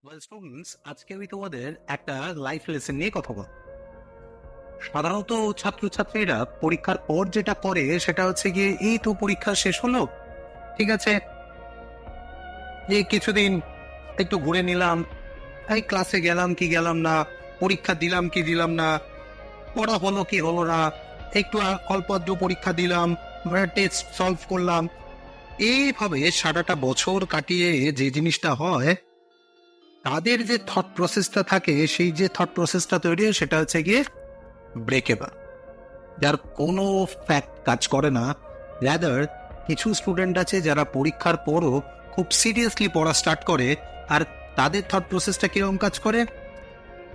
Students, আজকে আমি তোমাদের একটা লাইফ লেসন নিয়ে কথা বলবো। সাধারণত ছাত্রছাত্রীরা পরীক্ষার পর যেটা করে সেটা হচ্ছে গিয়ে, এই তো পরীক্ষা শেষ হলো, ঠিক আছে, এই কিছুদিন একটু ঘুরে নিলাম, এই ক্লাসে গেলাম কি গেলাম না, পরীক্ষা দিলাম কি দিলাম না, পড়া হলো কি হলো না, একটু অল্প আধটু পরীক্ষা দিলাম, টেস্ট সলভ করলাম। এইভাবে সারাটা বছর কাটিয়ে যে জিনিসটা হয়, তাদের যে থট প্রসেসটা থাকে, সেই যে থট প্রসেসটা তৈরি হয় সেটা হচ্ছে গিয়ে ব্রেকেবল, যার কোনো ফ্যাক্ট কাজ করে না। রাদার কিছু স্টুডেন্ট আছে যারা পরীক্ষার পরও খুব সিরিয়াসলি পড়া স্টার্ট করে, আর তাদের থট প্রসেসটা কিরকম কাজ করে,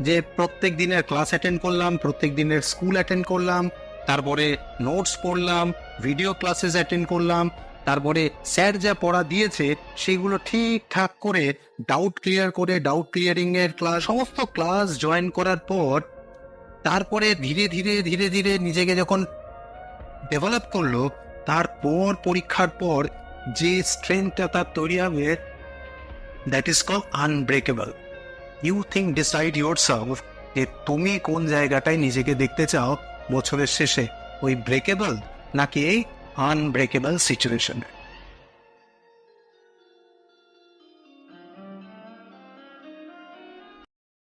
যে প্রত্যেক দিনের ক্লাস অ্যাটেন্ড করলাম, প্রত্যেক দিনের স্কুল অ্যাটেন্ড করলাম, তারপরে নোটস পড়লাম, ভিডিও ক্লাসেস অ্যাটেন্ড করলাম, তারপরে স্যার যা পড়া দিয়েছে সেগুলো ঠিকঠাক করে ডাউট ক্লিয়ার করে, ডাউট ক্লিয়ারিং এর ক্লাস, সমস্ত ক্লাস জয়েন করার পর তারপরে ধীরে ধীরে ধীরে ধীরে নিজেকে যখন ডেভেলপ করলো, তারপর পরীক্ষার পর যে স্ট্রেংথটা তার তৈরি হবে, that is call unbreakable. You think, decide yourself, যে তুমি কোন জায়গাটায় নিজেকে দেখতে চাও বছরের শেষে, ওই ব্রেকেবল নাকি এই আনব্রেকেবল সিচুয়েশনে।